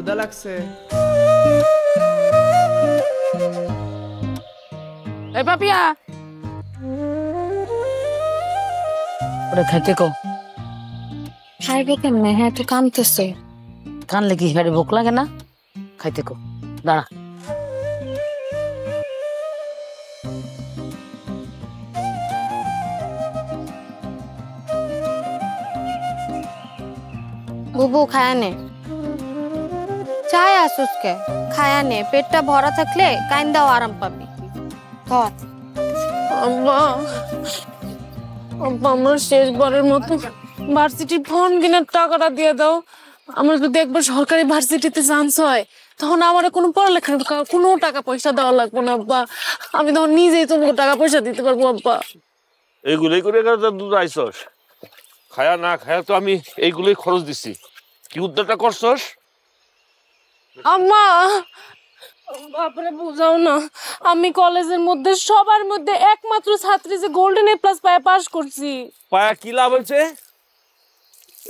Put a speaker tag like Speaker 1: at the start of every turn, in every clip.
Speaker 1: ক্ষুধা লাগছে।
Speaker 2: এই পাপিয়া ওরে খাইতে কো।
Speaker 3: খাইবে কেমনে? হ্যাঁ তো কানতেছে।
Speaker 2: কানলে কি হেঁটে ভোক লাগে না? খাইতে কো, দাঁড়া।
Speaker 3: বুবু খায়া নে, চাই আসুসকে খায়া নে, পেটটা ভরা থাকলে কাইন্দাও আরাম পাবি। ধর।
Speaker 4: আম্মা আব্বা আমার শেষবারের মতো ভার্সিটির ফর্ম কেনার টাকাটা দিয়ে দাও। আমার যদি একবার সরকারি ভার্সিটিতে চান্স হয় তখন আমার কোনো পড়ালেখার কোনো টাকা পয়সা দেওয়া লাগবে না আব্বা। আমি তখন নিজেই তোমাকে টাকা পয়সা দিতে পারবো আব্বা।
Speaker 5: এইগুলোই করে দুধ আইসস, খায়া না খায়া তো আমি এইগুলোই খরচ দিছি। কি উদ্ধারটা করছস?
Speaker 4: আম্মা বাপরে বুঝাও না, আমি কলেজের মধ্যে সবার মধ্যে একমাত্র ছাত্রী যে গোল্ডেন এ প্লাস পায় পাস করছি।
Speaker 5: পায়া কি লাভ হয়েছে?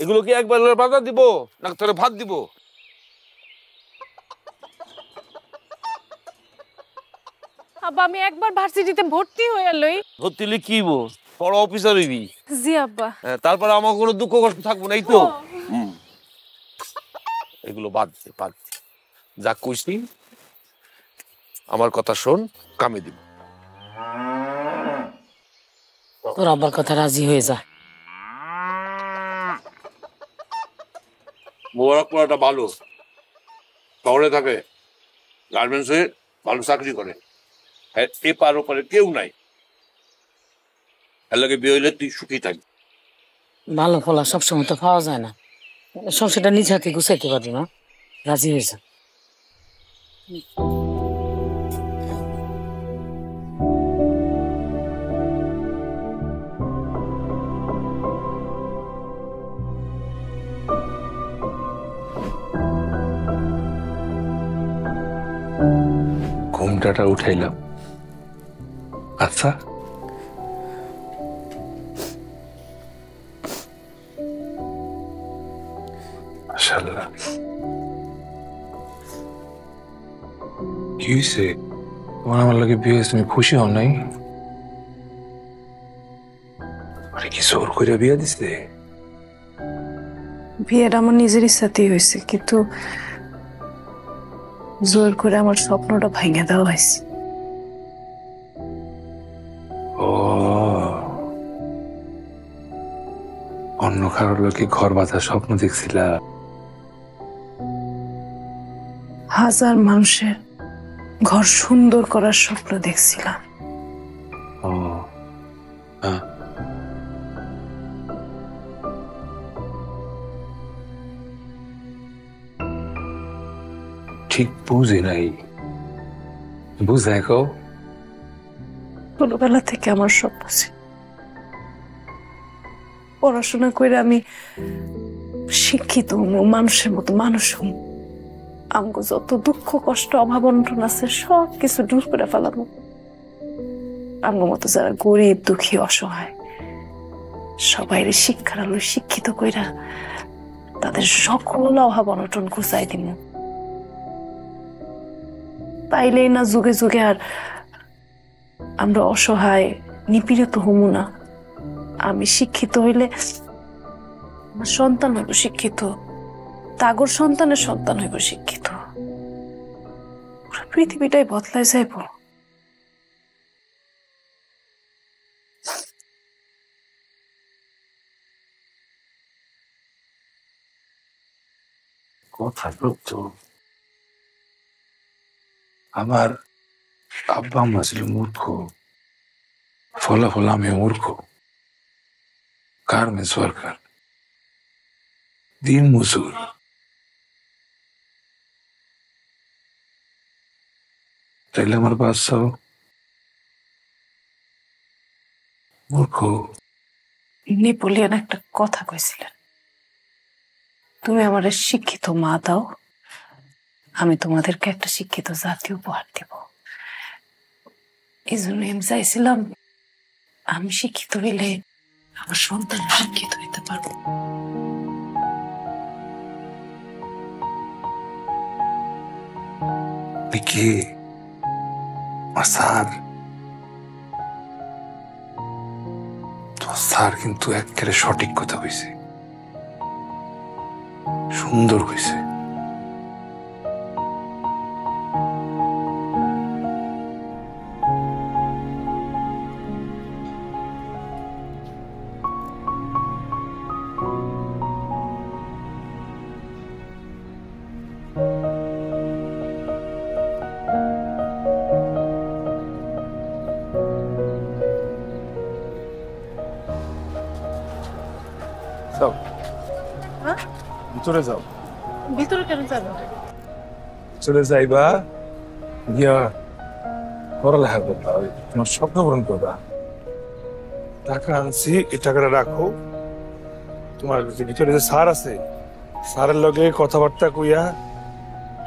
Speaker 5: এগুলো কি একবার বাধা দিব না তোরে ভাত দিব?
Speaker 4: আব্বা আমি একবার ভার্সিটিতে ভর্তি হয়ে লই।
Speaker 5: ভর্তি হলে কি বড় অফিসার হইবি।
Speaker 4: জি আব্বা।
Speaker 5: তারপরে আমার কোনো দুঃখ কষ্ট থাকবো না, এই তো। এগুলো বাদ দে, বাদ দে। যা কইছি আমার কথা শোন, কামে দিব।
Speaker 2: তোর আব্বার কথা রাজি হয়ে যা।
Speaker 5: মোবারক পড়াটা ভালো, শহরে থাকে, গার্মেন্টসে ভালো চাকরি করে, এ পার ওপারে কেউ নাই। এর লাগে বিয়ে হইলে তুই সুখী থাকবি।
Speaker 2: ভালো ফলা সবসময় তো পাওয়া যায় না, সংসারটা নিজ হাতে গুছাইতে পারবি না। রাজি হয়ে যা।
Speaker 6: ঘুমটাটা উঠাইলাম। আচ্ছা মাশাআল্লাহ, কি হয়েছে তোমার? আমার লাগে বিয়ে হয়েছে, তুমি খুশি হও নাই? আরে কি জোর করে বিয়ে দিছে?
Speaker 4: বিয়েটা আমার নিজের ইচ্ছাতেই হয়েছে, কিন্তু জোর করে আমার স্বপ্নটা ভাঙে দেওয়া হয়েছে।
Speaker 6: ও, অন্য কারোর লোকে ঘর বাঁধার স্বপ্ন দেখছিলা?
Speaker 4: হাজার মানুষের ঘর সুন্দর করার স্বপ্ন দেখছিলাম।
Speaker 6: ও হ্যাঁ, ঠিক বুঝি নাই, বুঝাই কও।
Speaker 4: ছোটবেলা থেকে আমার স্বপ্ন ছিল পড়াশোনা করে আমি শিক্ষিত হম, মানুষের মতো মানুষ হম। আমগো যত দুঃখ কষ্ট অভাব অনটন আছে সব কিছু দূর করে ফেলাবো। আমগো মতো যারা গরিব দুঃখী অসহায় সবাইরে শিক্ষার আলো শিক্ষিত কইরা তাদের সকল অভাব অনটন ঘুচাই দিব। তাইলেই না যুগে যুগে আর আমরা অসহায় নিপীড়িত হমু না। আমি শিক্ষিত হইলে আমার সন্তান হইব শিক্ষিত, তাগর সন্তানের সন্তান হইব শিক্ষিত, পৃথিবীটাই বদলায় যাইব।
Speaker 6: কথা সত্য, আমার আব্বা আম্মা ছিল মূর্খ, ফলাফল আমি মূর্খ। গার্মেন্টস ওয়ার্কার, দিন মজুর। তাইলে আমার বাচ্চাও মূর্খ।
Speaker 4: নেপোলিয়ন একটা কথা কইছিলেন, তুমি আমার শিক্ষিত মা দাও, আমি তোমাদেরকে একটা শিক্ষিত জাতি উপহার দেব। এই জন্য আমি চাইছিলাম আমি শিক্ষিত হইলে আমার সন্তান শিক্ষিত হইতে পারবো।
Speaker 6: কে আমার স্যার? তো স্যার কিন্তু একেবারে সঠিক কথা কইছে, সুন্দর কইছে।
Speaker 1: যাও, ভিতরে যাও।
Speaker 4: ভিতরে কেন যাবো?
Speaker 1: চলে যাইবা, গিয়া পড়ালেখা করবা, তোমার স্বপ্ন পূরণ করবা। টাকা আনছি, এই টাকাটা রাখো। তোমার ভিতরে যে স্যার আছে, স্যারের লগে কথাবার্তা কইয়া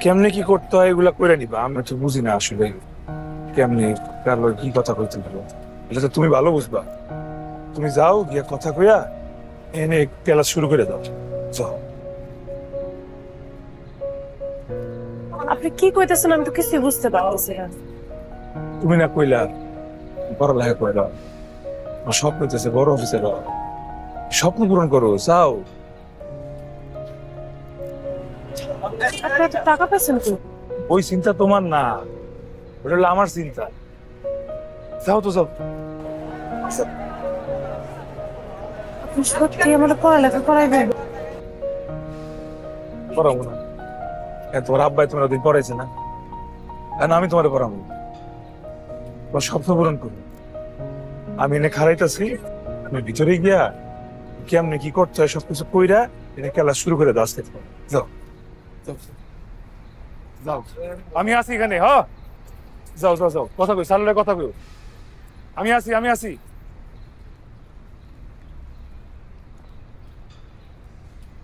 Speaker 1: কেমনে কি করতে হয় এগুলা কইরা নিবা। আমি তো বুঝি না আসলে কেমনে কার লগে কি কথা কইতে পারো, এটা তো তুমি ভালো বুঝবা। তুমি যাও, গিয়া কথা কইয়া এনে ক্লাস শুরু করে দাও। যাও।
Speaker 4: আপনি কি কইতেছেন? আমি তো কিছুই বুঝতে পারতেছি না।
Speaker 1: তুমি না কইলা পড়ালেখা করে দাও, আমার স্বপ্ন হইতেছে বড় অফিসার হওয়া। স্বপ্ন পূরণ করো, যাও।
Speaker 4: আপনি এত টাকা পেয়েছেন কি?
Speaker 1: ওই চিন্তা তোমার না, ওটা হলো আমার চিন্তা। যাও তো, যাও।
Speaker 4: আপনি সত্যি আমার পড়ালেখা করাইবেন?
Speaker 1: পড়াবো না? তোমার আব্বাই তোমার ওদিন পড়াইছে না, আর আমি তোমার পড়াবো। তোমার স্বপ্ন পূরণ করবো। আমি এনে খারাইতেছি, আমি ভিতরে গিয়া কেমনে কি করতে হয় সবকিছু কইরা এনে খেলা শুরু করে দাও। আজকে যাও, যাও। আমি আছি এখানে। হ্যাঁ, যাও যাও যাও, কথা কই, সালের কথা কই। আমি আছি, আমি আছি।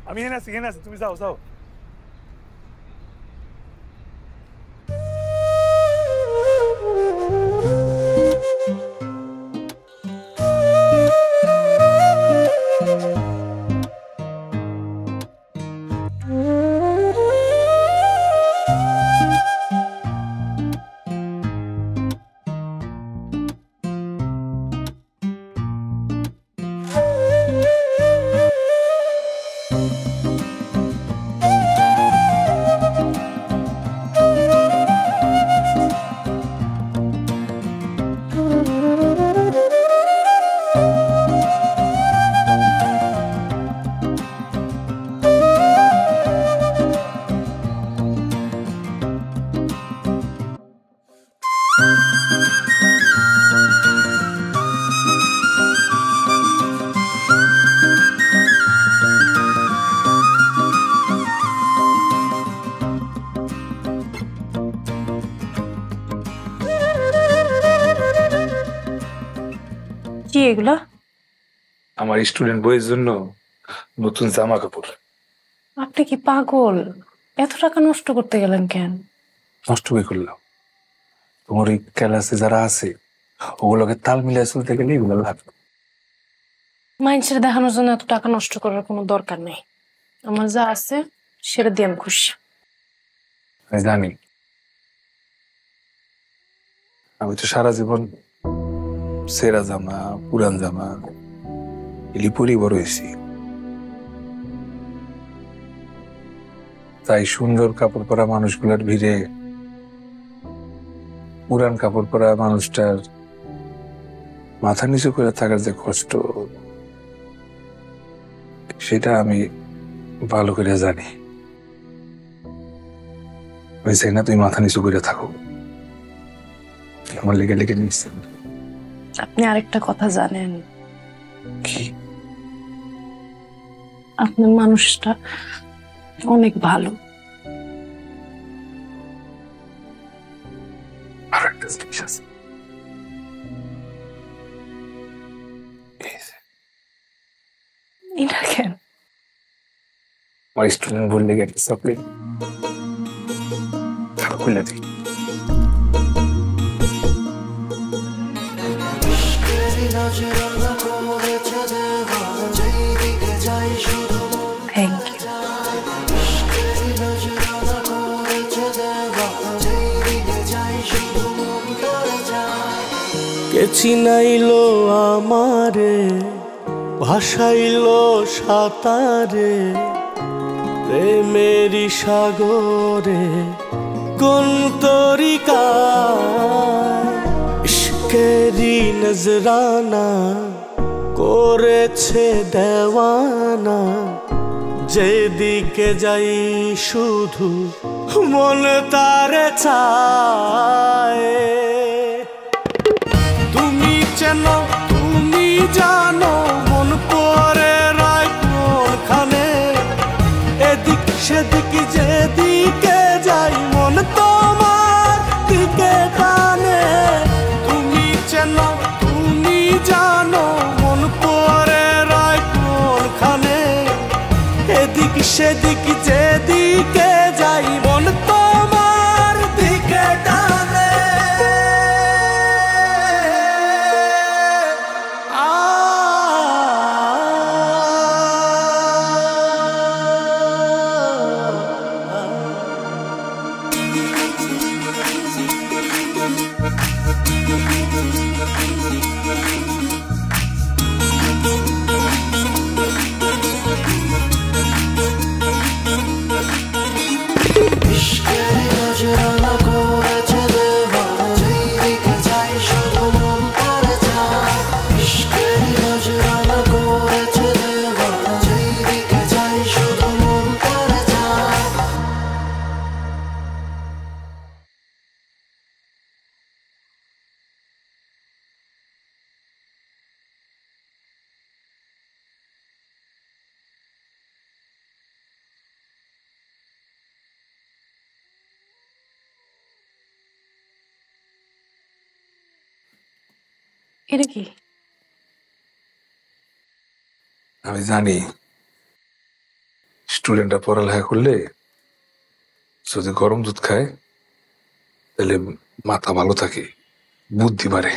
Speaker 1: আমি এনে আছি, এনে আছি, তুমি যাও যাও।
Speaker 4: কি এগুলা?
Speaker 1: আমার স্টুডেন্ট বইয়ের জন্য নতুন জামা কাপড়।
Speaker 4: আপনি কি পাগল? এত টাকা নষ্ট করতে গেলেন কেন?
Speaker 1: নষ্ট হয়ে করলাম, তোমার ওই ক্লাসে যারা আছে ওগুলোকে তাল মিলিয়ে চলতে গেলে এগুলো লাগবে।
Speaker 4: মাইন্ডসেট দেখানোর জন্য এত টাকা নষ্ট করার কোনো দরকার নেই। আমার যা আছে সেটা দিয়ে আমি খুশি।
Speaker 1: আমি জানি, আমি তো সারা জীবন সেরা জামা, পুরান জামা এলি পরেই বড় হয়েছি। তাই সুন্দর কাপড় পরা মানুষগুলোর ভিড়ে পুরান কাপড় পরা মানুষটার মাথা নিচু করে থাকার যে কষ্ট, সেটা আমি ভালো করে জানি। আমি চাই না তুই মাথা নিচু করে থাকো, আমার লেগে লেগে নিচ্ছে।
Speaker 4: আপনি আরেকটা কথা জানেন
Speaker 1: কি?
Speaker 4: আপনার মানুষটা অনেক ভালো।
Speaker 1: আর একটা জিনিস আছে,
Speaker 4: এটা কেন?
Speaker 1: আমার স্টুডেন্ট বললে একটা চকলেট খুলে দিই।
Speaker 4: Thank you.
Speaker 7: চিনাইলো আমারে ভাসাইলো সাঁতারে প্রেমেরি সাগরে কোন তরিকায় ইশকেরি নজরানা করেছে দেওয়ানা যেদিকে যাই শুধু মন তারে চায় তুমি চেনো তুমি জানো মন পরে রায় কোনখানে এদিক সেদিক যেদিকে যাই মন তোমার দিকে টানে তুমি চেনো তুমি জানো মন পরে রায় কোনখানে এদিক সেদিক যেদিকে যাই মন তোমার দিকে টানে
Speaker 4: এটা কি?
Speaker 1: আমি জানি স্টুডেন্টরা পড়ালেখা করলে যদি গরম দুধ খায় তাহলে মাথা ভালো থাকে, বুদ্ধি বাড়ে।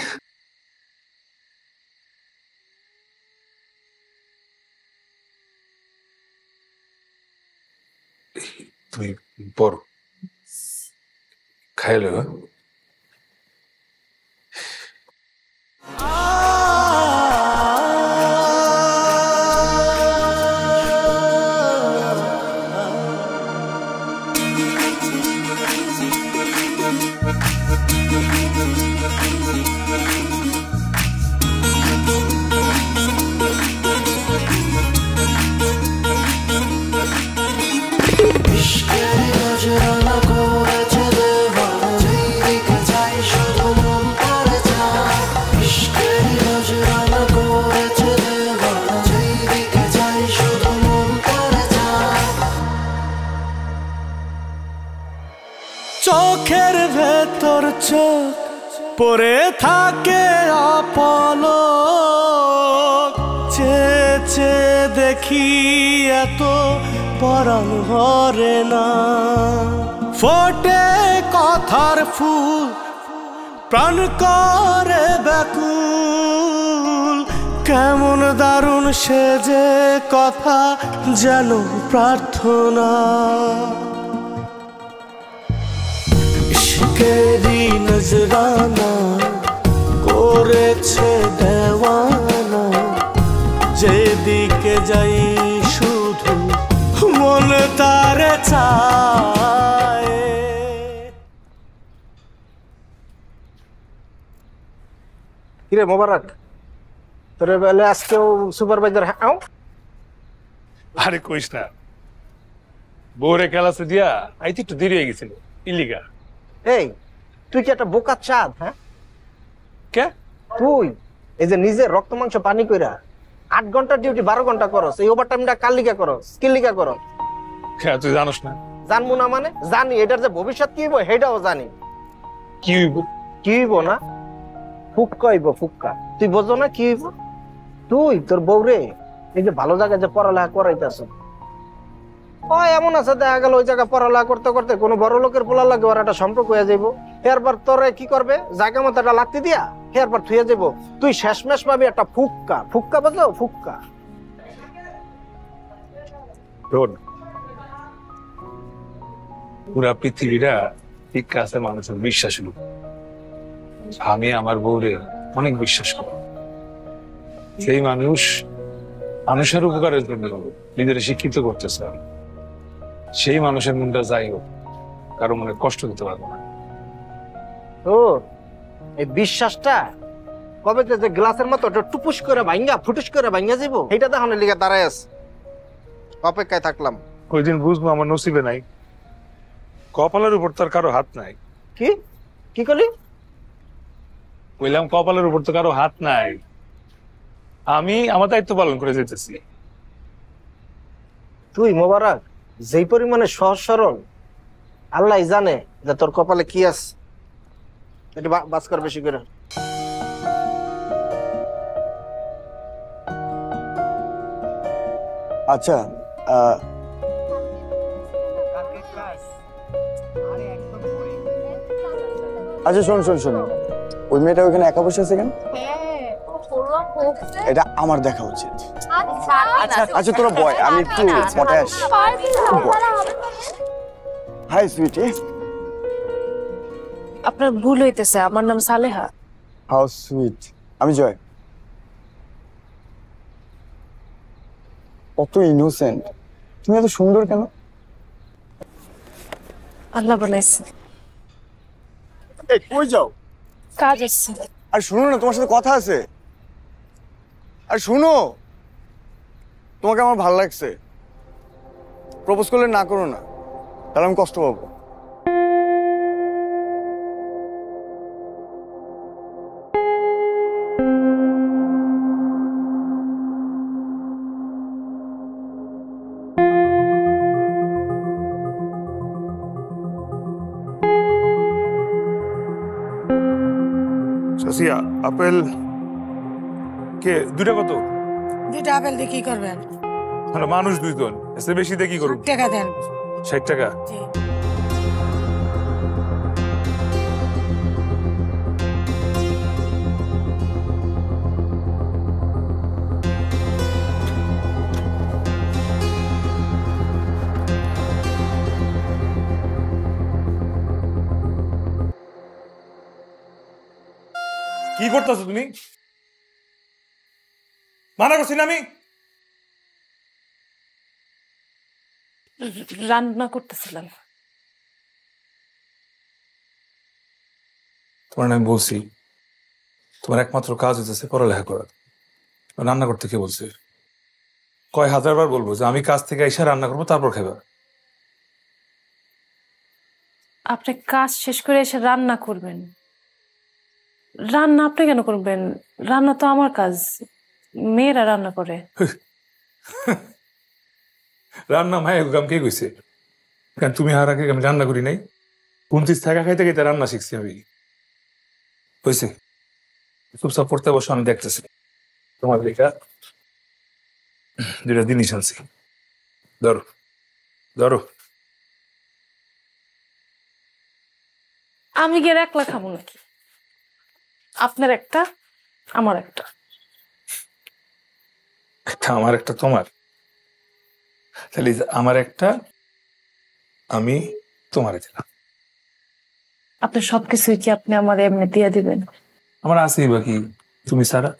Speaker 1: তুমি পড়ো, খাইলো। চোখের ভেতর চোখ পরে থাকে অপলক, চেয়ে চেয়ে দেখি এত পরাণ হরে না। ফোটে কথার ফুল প্রাণ করে ব্যাকুল, কেমন দারুণ সে যে কথা যেন প্রার্থনা। ইশকেরি নজরানা করেছে দেওয়ানা, যেদিকে যাই শুধু মন তারে চায়।
Speaker 8: কিরে মোবারক, তোরে বেলে আজকেও সুপারভাইজার? হ্যাঁ,
Speaker 1: আরে কইস না, বউরে ক্লাসে দিয়া আইতে একটু দেরি হয়ে গেছিল ইলিগা।
Speaker 8: এই তুই কি একটা বোকা চাঁদ? হ্যাঁ,
Speaker 1: কে
Speaker 8: তুই এই যে নিজের রক্ত মাংস পানি কইরা 8 ঘন্টা ডিউটি 12 ঘন্টা করস, এই ওভারটাইমটা কার লিগা করস, কি লিগা করস?
Speaker 1: তুই জানোস না?
Speaker 8: জানবো না মানে জানি, এটার যে ভবিষ্যৎ কি হইব সেটাও জানি।
Speaker 1: কি হইব?
Speaker 8: কি হইব না? ফুক্কা হইব, ফুক্কা। তুই বোঝো না কি হইব? তুই তোর বউরে এই যে ভালো জায়গায় যে পড়ালেখা করাইতেছ, এমন আছে দেখা গেল ওই জায়গায় পড়ালেখা করতে করতে কোনো বড় লোকের পোলা লাগে ওর একটা সম্পর্ক হয়ে যাইব। এরপর তোরে কি করবে, জায়গা মতো একটা লাত্তি দিয়া এরপর থুয়ে যাইব। তুই শেষমেশ পাবি একটা ফুক্কা। ফুক্কা বুঝলো? ফুক্কা।
Speaker 1: পুরা পৃথিবীটা ঠিক আছে মানুষের বিশ্বাস। আমি আমার বউরে অনেক বিশ্বাস করে। সেই মানুষ মানুষের উপকারের জন্য নিজেরা শিক্ষিত করতে চায়, সেই মানুষের মনটা যাই হোক কারো মনে কষ্ট দিতে পারবে না।
Speaker 8: তো এই বিশ্বাসটা কবে যে গ্লাসের মতো টুপুস করে ভাঙ্গা ফুটুস করে ভাঙ্গা যাব এইটা দেখানোর লিগে দাঁড়ায় আছে, অপেক্ষায় থাকলাম।
Speaker 1: ওই দিন বুঝবো আমার নসিবে নাই, কপালের উপর তার কারো হাত নাই।
Speaker 8: কি কি করলি?
Speaker 1: বললাম কপালের উপর তো কারো হাত নাই, আমি আমার দায়িত্ব পালন করে যেতেছি।
Speaker 8: তুই মোবারক যেই পরিমাণে সহজ সরল, আল্লাহ জানে যে তোর কপালে কি আছে। একটু বাস কর বেশি করে।
Speaker 9: আচ্ছা আচ্ছা শোন শোন শোন, ওই মেয়েটা ওইখানে একা বসে আছে কেন? এটা আমার দেখা উচিত। আচ্ছা তোরা বয়, আমি একটু পটে আসি। হাই সুইটি।
Speaker 4: আপনার ভুল হইতেছে, আমার নাম সালেহা।
Speaker 9: How sweet. আমি জয়। কত ইনোসেন্ট, তুমি এত সুন্দর কেন?
Speaker 4: আল্লাহ বানাইছে।
Speaker 9: এই কই যাও?
Speaker 4: কাজ আছে।
Speaker 9: আর শুনো না, তোমার সাথে কথা আছে। আর শুনো, তোমাকে আমার ভালো লাগছে, প্রপোজ করলে না করো না, তাহলে আমি কষ্ট পাবো।
Speaker 1: সাসিয়া, আপেল কে দুইটা কত?
Speaker 2: দুইটা আপেল দিয়ে কি করবেন?
Speaker 1: মানে মানুষ দুইজন, এসে বেশি দিয়ে কি করুন?
Speaker 2: টাকা দেন।
Speaker 1: 60 টাকা? কি করতেছো তুমি? মানা করছি না আমি?
Speaker 4: রান্না করতেছিলাম।
Speaker 1: তোমার আমি বলছি তোমার একমাত্র কাজ হচ্ছে পড়ালেখা করা, রান্না করতে কে বলছে? কয় হাজারবার বলবো যে আমি কাজ থেকে এসে রান্না করবো, তারপর খাবে।
Speaker 4: আপনি কাজ শেষ করে এসে রান্না করবেন? রান্না আপনি কেন করবেন? রান্না তো আমার কাজ, মেয়েরা রান্না করে।
Speaker 1: রান্না মায়ের কাম কে কইছে? কেন তুমি আর আগে আমি রান্না করি নাই? 29 টাকা খাইতে খাইতে রান্না শিখছি আমি। হয়েছে, চুপচাপ পড়তে বসো, আমি দেখতেছি। তোমার লেখা দুটা জিনিস আনছি, ধরো ধরো।
Speaker 4: আমি গিয়ে একলা খাবো নাকি? আপনার একটা, আমার একটা।
Speaker 1: একটা আমার একটা তোমার, তাহলে আমার একটা আমি তোমারে দিলাম।
Speaker 4: আপনি সবকিছুই কি আপনি আমার এমনি দিয়ে দিবেন?
Speaker 1: আমার আছেই বাকি, তুমি ছাড়া।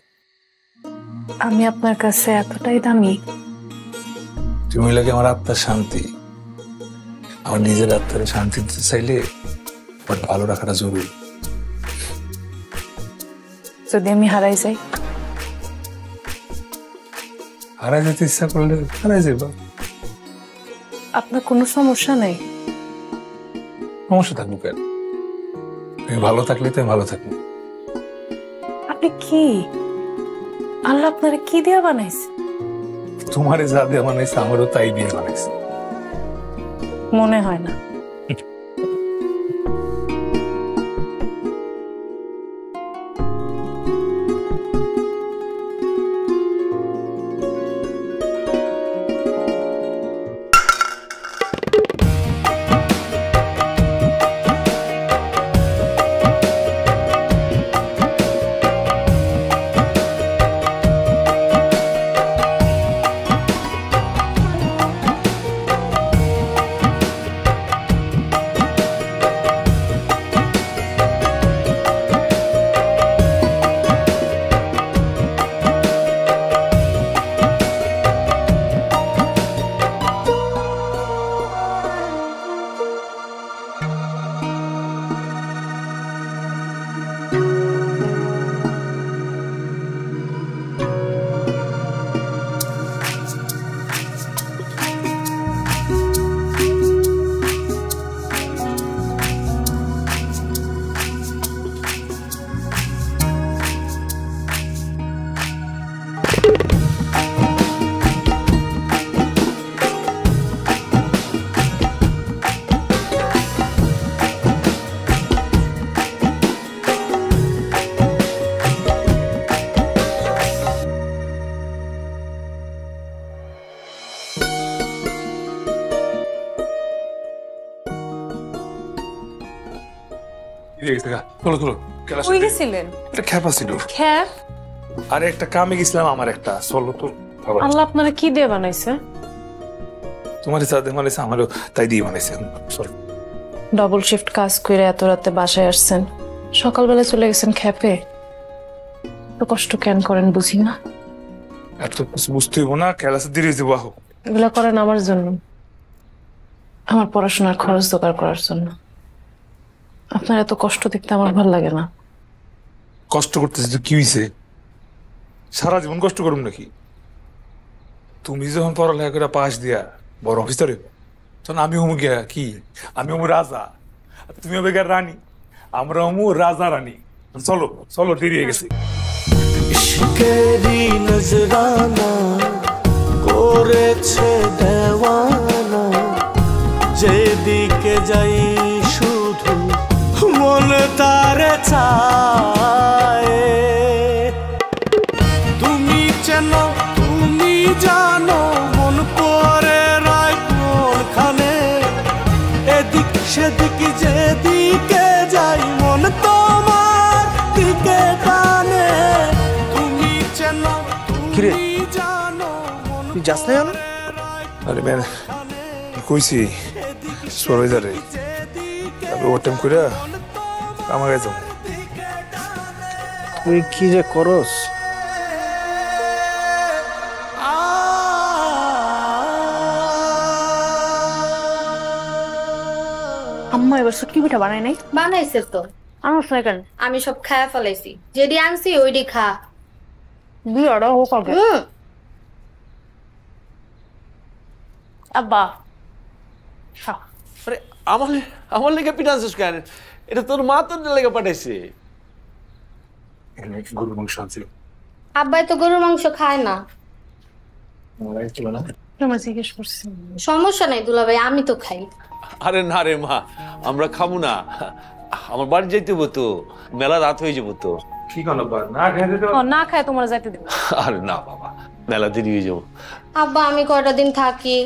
Speaker 4: আমি আপনার কাছে এতটাই দামি?
Speaker 1: তুমি লাগে আমার আত্মার শান্তি। আমার নিজের আত্মার শান্তি দিতে চাইলে ভালো রাখাটা জরুরি।
Speaker 4: যদি আমি হারাই যাই?
Speaker 1: হারাই যেতে ইচ্ছা করলে হারাই যাবা।
Speaker 4: আপনার কোনো সমস্যা নেই?
Speaker 1: সমস্যা থাকবো কেন? তুমি ভালো থাকলে তো আমি ভালো থাকবো।
Speaker 4: আপনি কি, আল্লাহ আপনারে কি দিয়ে বানাইছে?
Speaker 1: তোমারে যা দিয়ে বানাইছে আমারও তাই দিয়ে বানাইছে।
Speaker 4: মনে হয় না।
Speaker 1: দিয়ে গেছে গা। চলো চলো খেলা
Speaker 4: কই গেছিলেন?
Speaker 1: একটা খ্যাপা ছিল।
Speaker 4: খ্যাপ?
Speaker 1: আরে একটা কামে গেছিলাম আমার একটা, চলো তো।
Speaker 4: আল্লাহ আপনারা কি দিয়ে বানাইছে?
Speaker 1: তোমার সাথে বানাইছে, আমারও তাই দিয়ে বানাইছে। চলো।
Speaker 4: ডবল শিফট কাজ করে এত রাতে বাসায় আসছেন, সকালবেলা চলে গেছেন খ্যাপে। তো কষ্ট কেন করেন বুঝি না।
Speaker 1: এত কিছু বুঝতে হইব না, খেলা দিয়ে দেবো। আহো
Speaker 4: এগুলা করেন আমার জন্য, আমার পড়াশোনার খরচ জোগাড় করার জন্য। আপনার এত কষ্ট দেখতে আমার ভালো লাগে না।
Speaker 1: কষ্ট করতেছি তো কি হয়েছে? সারা জীবন কষ্ট করুন নাকি? তুমি যখন পড়ালেখা করে পাশ দিয়া বড় অফিসার তখন আমি হমু গিয়া কি, আমি হমু রাজা, তুমি হবে গিয়া রানী, আমরা হমু রাজা রানী। চলো চলো, দেরি হয়ে গেছে।
Speaker 7: ইশকেরি নজরানা করেছে দেওয়ানা, যেদিকে যাই শুধু মন তারে চায়। তুমি চেন তুমি জানো মন পরে রায় কোনখানে, এদিক সেদিক যেদিকে যাই মন তোমার দিকে টানে। তুমি চেন তুমি জানো মন
Speaker 8: তুই যাস না কেন?
Speaker 1: আরে ম্যান কইছি সুপারভাইজারে ওভারটাইম করে আমার কাছে যাবো।
Speaker 8: তুই কি যে করস?
Speaker 4: আম্মা এবার কি পিঠা বানাই নাই?
Speaker 3: বানাইছে তো।
Speaker 4: আমার সেকেন্ড
Speaker 3: আমি সব খায়া ফেলাইছি, যেডি আনছি ওইডি খা।
Speaker 4: বিয়াটা হোক আগে। আব্বা
Speaker 5: আরে আমার আমার লেগে পিঠা আনছিস কেন? এটা তোর মা তোর লেগে পাঠাইছে।
Speaker 1: গরুর মাংস আনছি।
Speaker 3: আব্বাই তো গরুর মাংস খায় না।
Speaker 4: তোমার জিজ্ঞেস করছি।
Speaker 3: সমস্যা নাই দুলাভাই, আমি তো খাই।
Speaker 5: আরে না রে মা, আমরা খাবো না, আমার বাড়ি যাইতে হবো তো, মেলা রাত হয়ে যাবো তো।
Speaker 1: কি কোনো না খাইতে তো
Speaker 4: না খায় তোমার যাইতে দিব।
Speaker 5: আরে না বাবা, মেলা দেরি হয়ে যাবো।
Speaker 3: আব্বা আমি কয়টা দিন থাকি।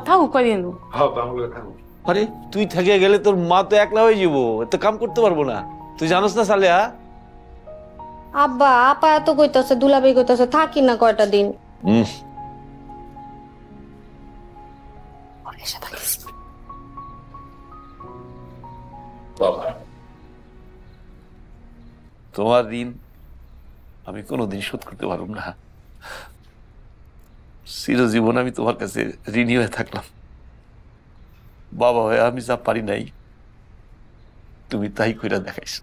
Speaker 4: থাকুক কয়দিন।
Speaker 1: হ্যাঁ বাংলা খাবো।
Speaker 5: আরে তুই থেকে গেলে তোর মা তো একলা হয়ে যাবো, এত কাম করতে পারবো না। তুই জানোস না সালেহা?
Speaker 3: আব্বা আপা এত কইতাছে, দুলাভাই কইতাছে থাকি না কয়টা দিন।
Speaker 5: বাবা তোমার ঋণ আমি কোনোদিন শোধ করতে পারব না। চিরজীবন আমি তোমার কাছে ঋণী হয়ে থাকলাম। বাবা হয়ে আমি যা পারি নাই তুমি তাই কইরা দেখাইছ।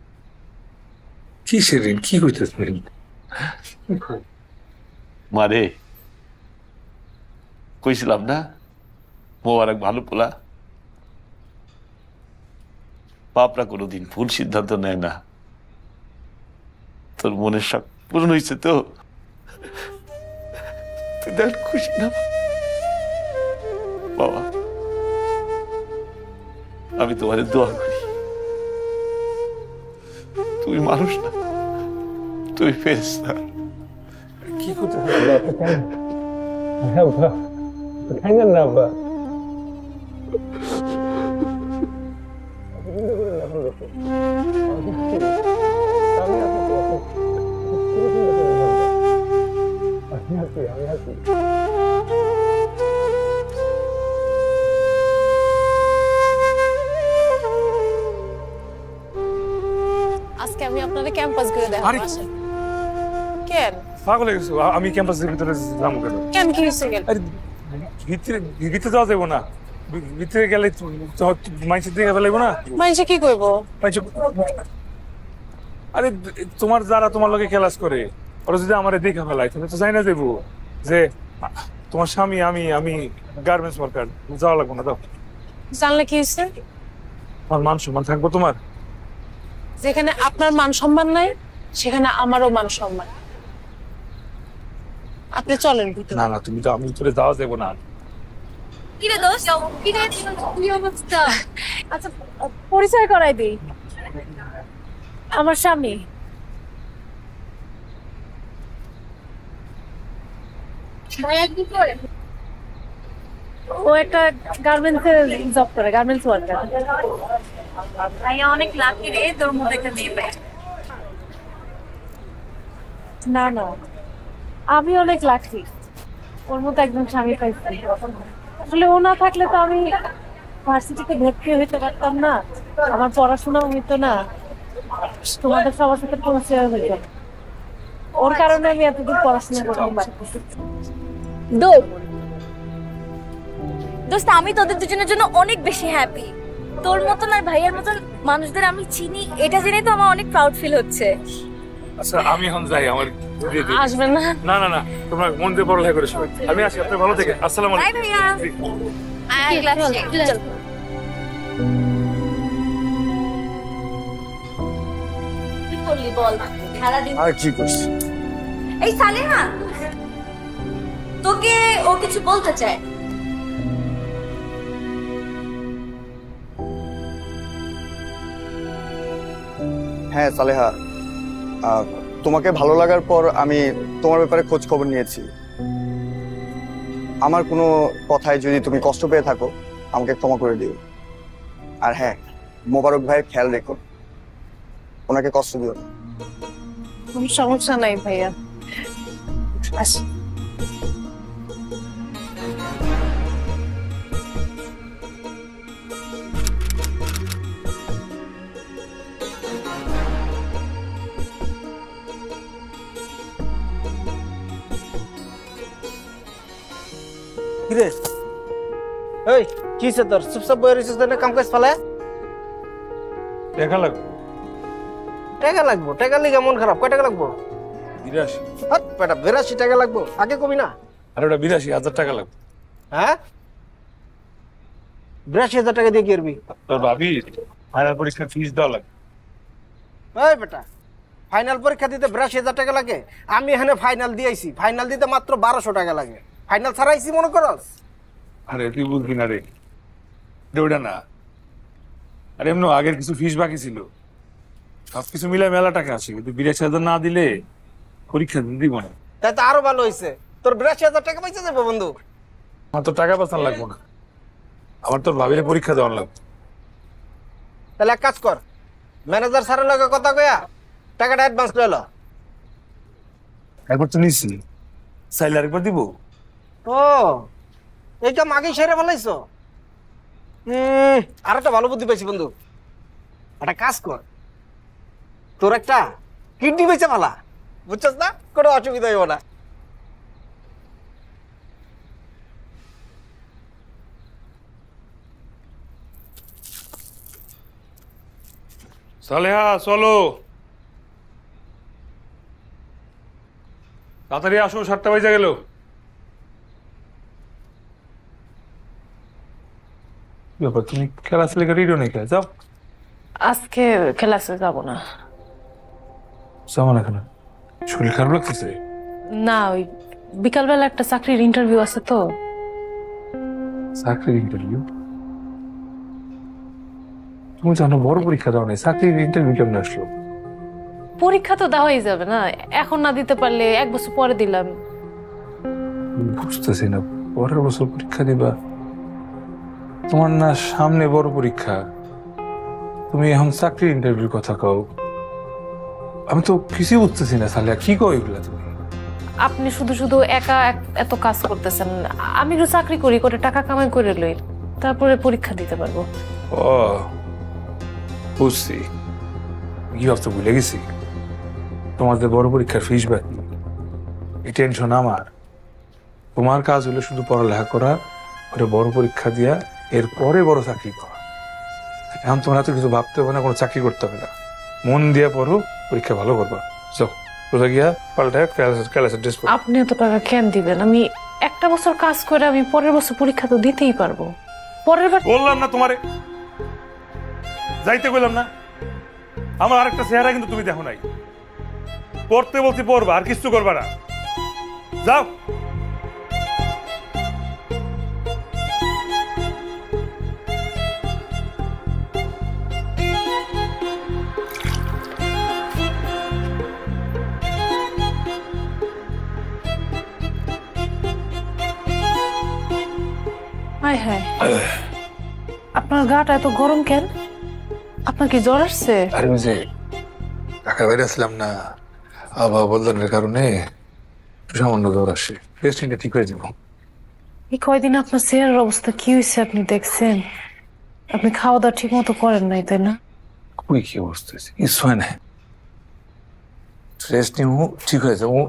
Speaker 1: কি সেদিন কি কইতেছেন?
Speaker 5: মারে কইছিলাম না মোবারক ভালো পোলা। বাপরা কোনোদিন ভুল সিদ্ধান্ত নেয় না। তোর মনের শখ পূরণ হয়েছে তো? তুই দেখ খুশি না বাবা? আমি তোমার দোয়া করি, তুই মানুষ না, তুই ফেরেশতা।
Speaker 1: কি করতেছেন? হ্যাঁ বাবা খাইলেন না বাবা।
Speaker 4: আজকে আমি আপনাদের ক্যাম্পাস ঘুরে দেখাবো। আসেন। কেন
Speaker 1: পাগল হয়ে গেছো? আমি ক্যাম্পাসের ভিতরে যাবো কেন?
Speaker 4: কেন কি হয়েছে?
Speaker 1: আরে ভিতরে ভিতরে যাওয়া যাবো না, ভিতরে গেলে মাইসের দিকে ফেলাইবো না।
Speaker 4: মাইসে কি কইবো?
Speaker 1: আরে তোমার যারা তোমার লগে ক্লাস করে ওরা যদি আমারে দেখে ফেলায় তুমি তো জানি না দেবো যে তোমার স্বামী আমি আমি গার্মেন্টস ওয়ার্কার, যাওয়া লাগবো না। দাও।
Speaker 4: জানলে কি হয়েছে?
Speaker 1: আমার মান সম্মান থাকবো তোমার।
Speaker 4: যেখানে আপনার মান সম্মান নাই সেখানে আমারও মান সম্মান। আপনি চলেন ভিতরে।
Speaker 1: না না তুমি তো, আমি ভিতরে যাওয়া যাবো না।
Speaker 4: কিরে দোস্ত, কিরে কি অবস্থা? আচ্ছা পরিচয় করাই দেই, আমার স্বামী। ও একটা গার্মেন্টসে জব করে, গার্মেন্টস ওয়ার্কার।
Speaker 10: ভাইয়া অনেক লাকি রে, তোর মতো একটা মেয়ে পাই।
Speaker 4: না না, আমি অনেক লাকি, ওর মতো একদম স্বামী পাইছি। আসলে ও না থাকলে তো আমি ভার্সিটিতে ভর্তি হইতে পারতাম না, আমার পড়াশোনাও হইতো না, তোমাদের সবার সাথে পরিচয় হইতো না। ওর কারণে আমি এতদূর পড়াশোনা করতে পারতেছি।
Speaker 10: দোস্ত, আমি তোদের দুজনের জন্য অনেক বেশি হ্যাপি। তোর মতন আর ভাইয়ার মতন মানুষদের আমি চিনি, এটা জেনে তো আমার অনেক প্রাউড ফিল হচ্ছে।
Speaker 1: আচ্ছা আমি এখন যাই, আমার
Speaker 2: আসবেন না?
Speaker 1: না না না, তোমরা মন দিয়ে পড়ালেখা করে সবাই। আমি আসি, আপনি ভালো থেকে। আসসালামু
Speaker 10: বাই
Speaker 1: আলাইকুম।
Speaker 10: ভাইয়া। কি করলি বল? সারাদিন
Speaker 9: আর কি করছি?
Speaker 10: এই সালেহা, তোকে ও কিছু বলতে চায়।
Speaker 9: হ্যাঁ সালেহা, তোমাকে ভালো লাগার পর আমি তোমার ব্যাপারে খোঁজ খবর নিয়েছি। আমার কোনো কথায় যদি তুমি কষ্ট পেয়ে থাকো আমাকে ক্ষমা করে দিও। আর হ্যাঁ, মোবারক ভাইয়ের খেয়াল রেখো, ওনাকে কষ্ট দিও না।
Speaker 4: কোনো সমস্যা নাই ভাইয়া। আচ্ছা
Speaker 8: কিরে এই কিছে তোর চুপচাপ বয়ে রইছিস না, কাম কাজ ফেলে?
Speaker 1: দেখা লাগবে।
Speaker 8: টাকা লাগবো? টাকা লিগে মন খারাপ? কয় টাকা লাগবো?
Speaker 1: 82।
Speaker 8: হাট বেটা, 82 টাকা লাগবো? আগে কবি না।
Speaker 1: আর ওটা 82,000 টাকা লাগবে।
Speaker 8: হ্যাঁ, 82,000 টাকা দিয়ে কি করবি?
Speaker 1: তোর ভাবি ফাইনাল পরীক্ষার ফিস দেওয়া লাগবে।
Speaker 8: এই বেটা, ফাইনাল পরীক্ষা দিতে 82,000 টাকা লাগে? আমি এখানে ফাইনাল দিয়েছি, ফাইনাল দিতে মাত্র 1200 টাকা লাগে। ফাইনাল ছাড়াইছি মনে করস?
Speaker 1: আরে তুই বুঝবি না রে, ওটা না। আর এমন আগের কিছু ফিস বাকি ছিল, সবকিছু মিলে মেলা টাকা আছে, কিন্তু 82,000 না দিলে পরীক্ষা দিব না।
Speaker 8: তাই তো আরো ভালো হয়েছে, তোর 82,000 টাকা পয়সা যাবো বন্ধু।
Speaker 1: আমার তো টাকা পয়সা লাগবো না, আমার তোর ভাবিরে পরীক্ষা দেওয়ার লাগবে।
Speaker 8: তাহলে এক কাজ কর, ম্যানেজার স্যারের লগে কথা কয়া টাকাটা অ্যাডভান্স করে লো।
Speaker 1: একবার তো নিছি, চাইলে আরেকবার দিব।
Speaker 8: ও, এই কাম আগেই সেরে ফেলাইছো? আর একটা ভালো বুদ্ধি পাইছি বন্ধু, একটা কাজ কর, তোর একটা কিডনি বেচে ফেলা, বুঝছস না? কোনো অসুবিধা হইব না।
Speaker 1: সালেহা চলো, তাড়াতাড়ি আসো, 7টা বাজে গেল। ব্যাপার, তুমি ক্লাস লেগে রেডিও নেই, যাও।
Speaker 4: আজকে ক্লাসে যাব না।
Speaker 1: যাও না কেন? শরীর খারাপ লাগতেছে?
Speaker 4: না, ওই বিকালবেলা একটা চাকরির ইন্টারভিউ আছে তো।
Speaker 1: চাকরির ইন্টারভিউ? তুমি জানো বড় পরীক্ষা দাও নাই, চাকরির ইন্টারভিউ কেমন আসলো?
Speaker 4: পরীক্ষা তো দেওয়াই যাবে না, এখন না দিতে পারলে 1 বছর পরে দিলাম।
Speaker 1: বুঝতেছি না, পরের বছর পরীক্ষা দিবা? তোমার না সামনে বড় পরীক্ষা, তুমি এখন চাকরির ইন্টারভিউর কথা কও? আমি তো কিছুই বুঝতেছি না সালেহা, কি কও এগুলা তুমি?
Speaker 4: আপনি শুধু শুধু একা এত কাজ করতেছেন, আমি একটু চাকরি করি, করে টাকা কামাই করে লই, তারপরে পরীক্ষা দিতে পারবো।
Speaker 1: ও বুঝছি, কি ভাবতে ভুলে গেছি, তোমাদের বড় পরীক্ষার ফিস বাকি, এই টেনশন আমার। তোমার কাজ হলো শুধু পড়ালেখা করা, ওটা বড় পরীক্ষা দিয়া এরপরে বড় চাকরি পাওয়া। এখন তোমার এত কিছু ভাবতে হবে না, কোনো চাকরি করতে হবে না, মন দিয়ে পড়ো, পরীক্ষা ভালো করবা। যাও কোথায় গিয়া পাল্টায় ক্লাসের ড্রেস পরো।
Speaker 4: আপনি এত টাকা কেন দিবেন? আমি একটা বছর কাজ করে আমি পরের বছর পরীক্ষা তো দিতেই পারবো। পরের বার
Speaker 1: বললাম না তোমারে যাইতে বললাম না? আমার আরেকটা চেহারা কিন্তু তুমি দেখো নাই। পড়তে বলতে পড়বা, আর কিছু করবা না, যাও।
Speaker 4: হায় হায়, আপনার গাটা এত গরম কেন? আপনার কি জ্বর আসছে?
Speaker 1: আরে ওই যে ঢাকা বাইরে আসলাম না, আবহাওয়া বদলানোর কারণে সামান্য জ্বর আসে, টেস্টিংটা ঠিক হয়ে যাবো।
Speaker 4: এই কয়দিন আপনার চেহারার অবস্থা কি হয়েছে আপনি দেখছেন? আপনি খাওয়া দাওয়া ঠিক মতো করেন নাই, তাই না?
Speaker 1: খুবই কি অবস্থা হয়েছে, কিছু হয় না, রেস্ট নিও, ঠিক হয়ে যাবো।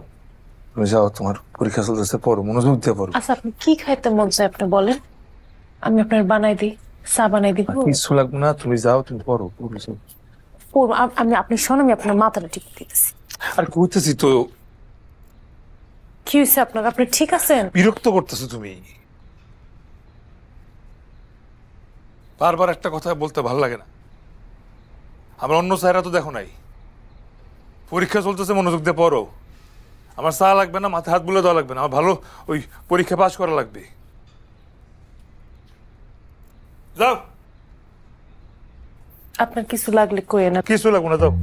Speaker 1: তুমি যাও, তোমার পরীক্ষা চলতেছে, পড়ো, মনোযোগ দিয়ে পড়ো।
Speaker 4: আচ্ছা, আপনি কি খাইতে মন চায় আপনি বলেন, আমি আপনার বানাই দিই, চা বানাই দিব।
Speaker 1: কিছু লাগবে না, তুমি যাও, তুমি পড়ো।
Speaker 4: আপনি শোন, আমি আপনার মাথাটা ঠিক দিতেছি।
Speaker 1: আর কইতেছি তো।
Speaker 4: কি হয়েছে আপনার? আপনি ঠিক আছেন?
Speaker 1: বিরক্ত করতেছো তুমি, বারবার একটা কথা বলতে ভালো লাগে না। আমার অন্য স্যাররা তো দেখো নাই, পরীক্ষা চলতেছে, মনোযোগ দিয়ে পড়ো। আমার চা লাগবে না, মাথায় হাত বুলে দেওয়া লাগবে না, আমার ভালো ওই পরীক্ষা পাস করা লাগবে। যাও।
Speaker 4: আপনার কিছু লাগলে কইেন না।
Speaker 1: কিছু লাগবে না, যাও।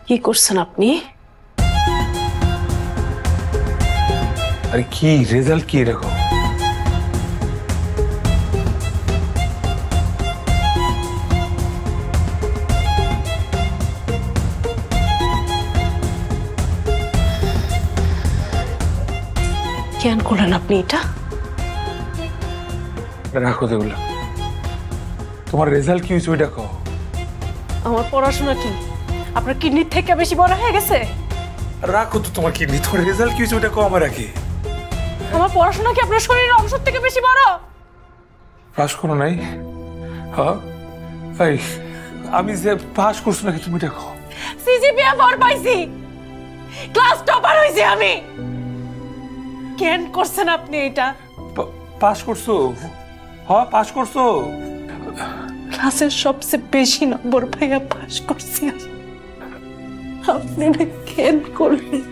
Speaker 4: কি করছেন আপনি?
Speaker 1: আরে কি রেজাল্ট, কি এরকম?
Speaker 4: কেন করলেন আপনি এটা?
Speaker 1: রাখো দেগুলা, তোমার রেজাল্ট কি হয়েছে ওইটা কও।
Speaker 4: আমার পড়াশোনা কি আপনার কিডনির থেকে বেশি বড় হয়ে গেছে?
Speaker 1: রাখো তো তোমার কিডনি, তোমার রেজাল্ট কি হয়েছে ওইটা কও আমার আগে।
Speaker 4: আমার পড়াশোনা কি আপনার শরীরের অংশ থেকে বেশি বড়?
Speaker 1: পাস করো নাই? হ্যাঁ, এই আমি যে পাস করছো নাকি তুমি এটা কও।
Speaker 4: সিজিপিএ 4 পাইছি, ক্লাস টপার হইছি আমি। কেন করছেন আপনি এটা?
Speaker 1: পাস করছো? হ্যাঁ, পাস করছো।
Speaker 4: ক্লাসের সবচেয়ে বেশি নম্বর পাইয়া পাস করছি। আপনি না কেন করলেন?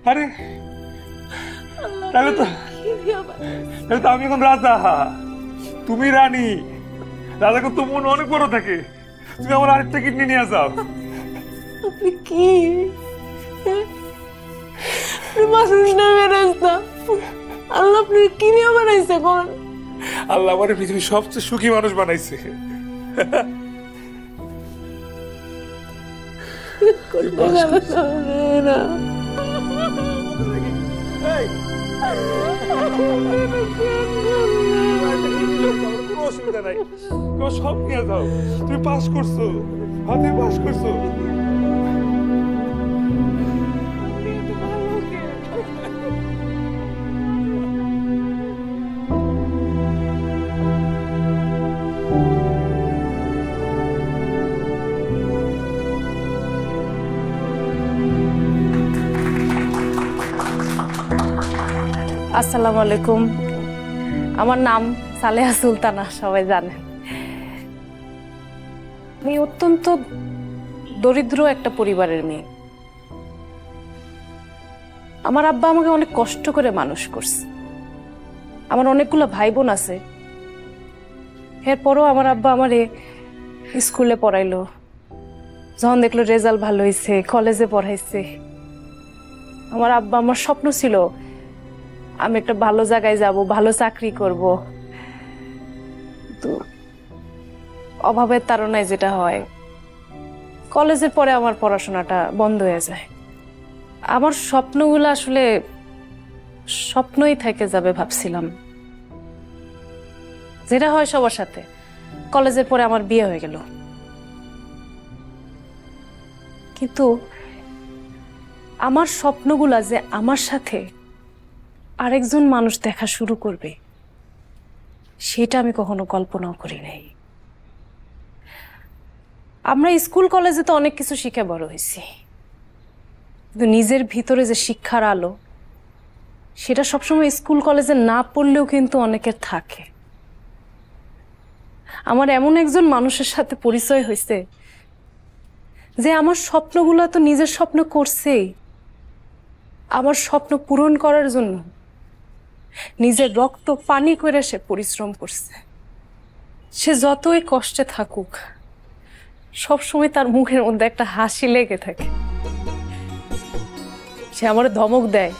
Speaker 1: আরে তাহলে তো আমি এখন রাজা, তুমি রানী। রাজা কিন্তু মন অনেক বড় থাকে, তুমি আমার আরেকটা কিডনি নিয়ে যাও।
Speaker 4: আপনি কি মানুষ না বেরাস্তা? আল্লাহ আপনি কি নিয়ে বানাইছে কোন?
Speaker 1: আল্লাহ আমার পৃথিবীর সবচেয়ে সুখী মানুষ বানাইছে। অসুবিধা নাই, সব নিয়ে যাও। তুমি পাস করছো, হাতে পাস করছো।
Speaker 4: আসসালামু আলাইকুম, আমার নাম সালেহা সুলতানা, সবাই জানেন। আমি অত্যন্ত দরিদ্র একটা পরিবারের মেয়ে। আমার আব্বা আমাকে অনেক কষ্ট করে মানুষ করছে। আমার অনেকগুলো ভাই বোন আছে, এরপরও আমার আব্বা আমারে স্কুলে পড়াইলো, যখন দেখলো রেজাল্ট ভালো হয়েছে, কলেজে পড়াইছে, আমার আব্বা, আমার স্বপ্ন ছিল আমি একটা ভালো জায়গায় যাব, ভালো চাকরি করব। তো অভাবের তাড়নায় যেটা হয়, কলেজের পরে আমার পড়াশোনাটা বন্ধ হয়ে যায়। আমার স্বপ্নগুলো আসলে স্বপ্নই থেকে যাবে ভাবছিলাম। যেটা হয় সবার সাথে, কলেজের পরে আমার বিয়ে হয়ে গেল। কিন্তু আমার স্বপ্নগুলা যে আমার সাথে আরেকজন মানুষ দেখা শুরু করবে, সেটা আমি কখনো কল্পনাও করি নাই। আমরা স্কুল কলেজে তো অনেক কিছু শিখে বড় হয়েছি, কিন্তু নিজের ভিতরে যে শিক্ষার আলো, সেটা সবসময় স্কুল কলেজে না পড়লেও কিন্তু অনেকের থাকে। আমার এমন একজন মানুষের সাথে পরিচয় হয়েছে যে আমার স্বপ্নগুলো তো নিজের স্বপ্ন করছেই, আমার স্বপ্ন পূরণ করার জন্য নিজের রক্ত পানি করে সে পরিশ্রম করছে। সে যতই কষ্টে থাকুক, সবসময় তার মুখের মধ্যে একটা হাসি লেগে থাকে। সে আমার ধমক দেয়,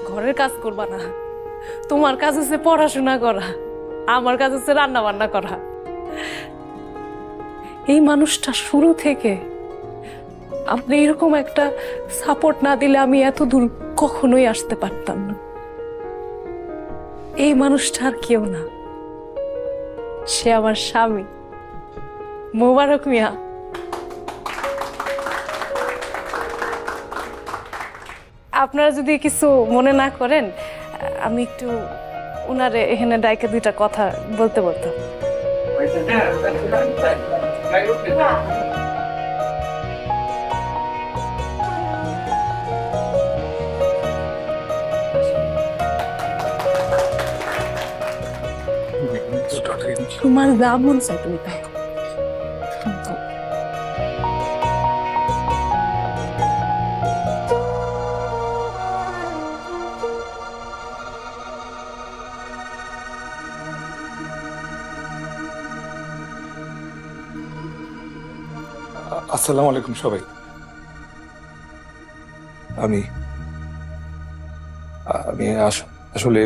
Speaker 4: ঘরের কাজ করবা না, তোমার কাজ হচ্ছে পড়াশোনা করা, আমার কাজ হচ্ছে রান্না বান্না করা। এই মানুষটা শুরু থেকে আপনি এরকম একটা সাপোর্ট না দিলে আমি এত দূর কখনোই আসতে পারতাম না। এই মানুষটা আর কেউ না, সে আমার স্বামী মোবারক মিয়া। আপনারা যদি কিছু মনে না করেন, আমি একটু উনারে এখানে ডাইকে দুইটা কথা বলতে বলতাম। তোমার যা মন চাই তুমি তাই।
Speaker 1: আসসালামু আলাইকুম সবাই। আমি আসলে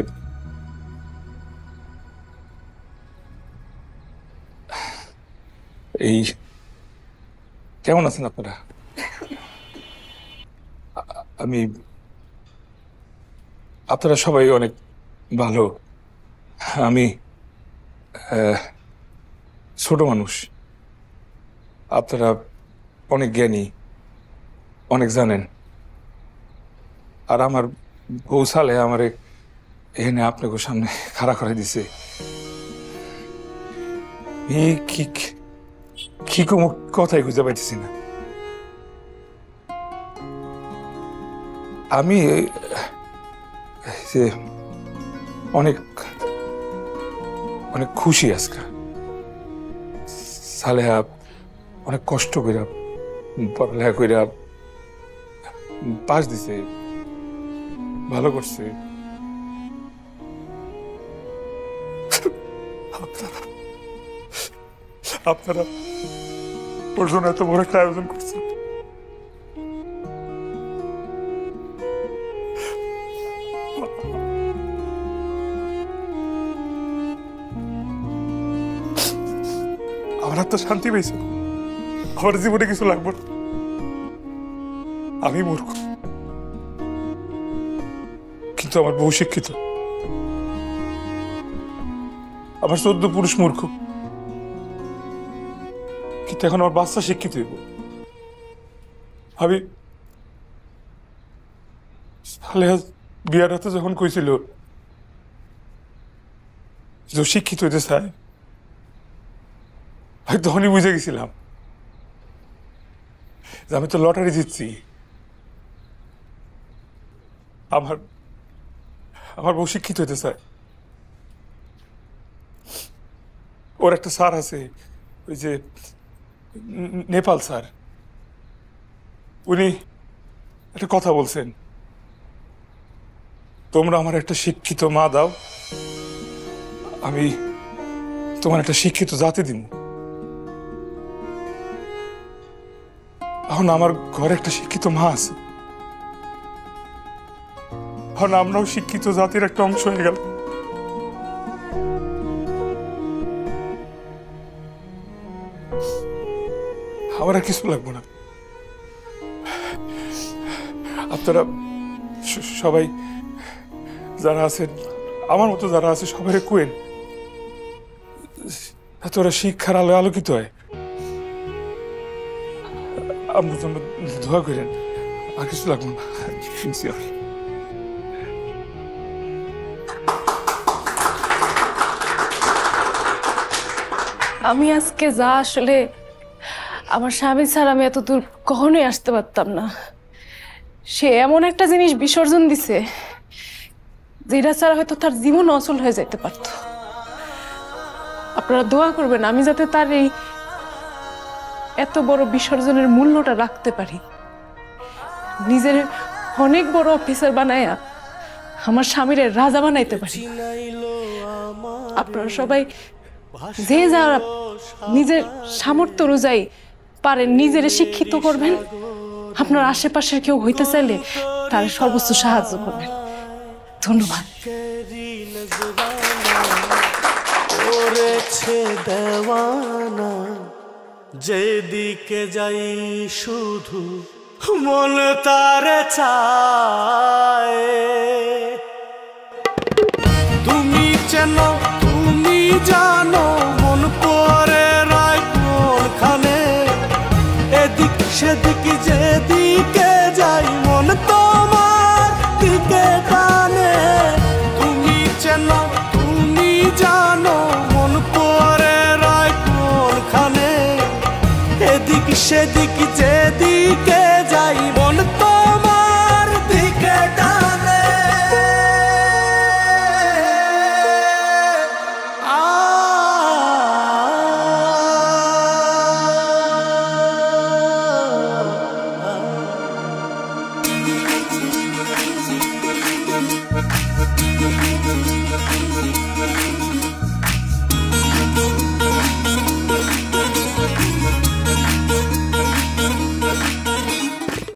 Speaker 1: এই কেমন আছেন আপনারা? আপনারা সবাই অনেক ভালো। আমি ছোট মানুষ, আপনারা অনেক জ্ঞানী, অনেক জানেন। আর আমার বউ সালে আমারে এখানে আপনাকে সামনে খাড়া করে দিছে। কি কোনো কথাই খুঁজে পাইতেছি না। আমি যে অনেক অনেক খুশি আজকে। সালেহা অনেক কষ্ট কইরা পড়ালেখা কইরা পাস দিছে, ভালো করছে। আপনারা ওর জন্য এত বড় একটা আয়োজন করছেন। আমার তো শান্তি পেয়েছে, আমার জীবনে কিছু লাগবে না। আমি মূর্খ, কিন্তু আমার বউ শিক্ষিত। আমার 14 পুরুষ মূর্খ, কিন্তু এখন আমার বাচ্চা শিক্ষিত হইব। আমি বিয়ার হাতে যখন কইছিল যে শিক্ষিত হইতে চায়, আমি তখনই বুঝে গেছিলাম যে আমি তো লটারি জিতছি। আমার বউ শিক্ষিত হইতে চায়। ওর একটা স্যার আছে, ওই যে নেপাল স্যার, উনি একটা কথা বলছেন, তোমরা আমার একটা শিক্ষিত মা দাও, আমি তোমার একটা শিক্ষিত জাতি দিব। এখন আমার ঘরে একটা শিক্ষিত মা আছে, এখন আমরাও শিক্ষিত জাতির একটা অংশ হয়ে গেল। আমার আর কিছু লাগবো না। আপনারা সবাই যারা আছেন, আমার মতো যারা আছে, সবাই কুয়েন তোরা শিক্ষার আলো আলোকিত হয়। আমার জন্য দোয়া করেন, আর কিছু লাগবো না।
Speaker 4: আমি আজকে যা আসলে আমার স্বামী ছাড়া আমি এত দূর কখনোই আসতে পারতাম না। সে এমন একটা জিনিস বিসর্জন দিছে যেটা ছাড়া হয়তো তার জীবন অচল হয়ে যেতে পারত। আপনারা দোয়া করবেন আমি যাতে তার এই এত বড় বিসর্জনের মূল্যটা রাখতে পারি, নিজের অনেক বড় অফিসার বানায়া আমার স্বামীর রাজা বানাইতে পারি। আপনারা সবাই যে যারা নিজের সামর্থ্য অনুযায়ী পারেন নিজের শিক্ষিত করবেন, আপনার আশেপাশের কেউ হইতে চাইলে তার সর্বোচ্চ সাহায্য করবেন। ধন্যবাদ।
Speaker 7: করেছে দেওয়ানা, যেদিকে যাই শুধু মন তারে চায়। তুমি চেন, তুমি জানো মন পরে রায় কোনখানে, এদিক সেদিক যেদিকে যাই মন তোমার দিকে টানে। তুমি চেন, তুমি জানো মন পরে রায় কোনখানে, এদিক সেদিক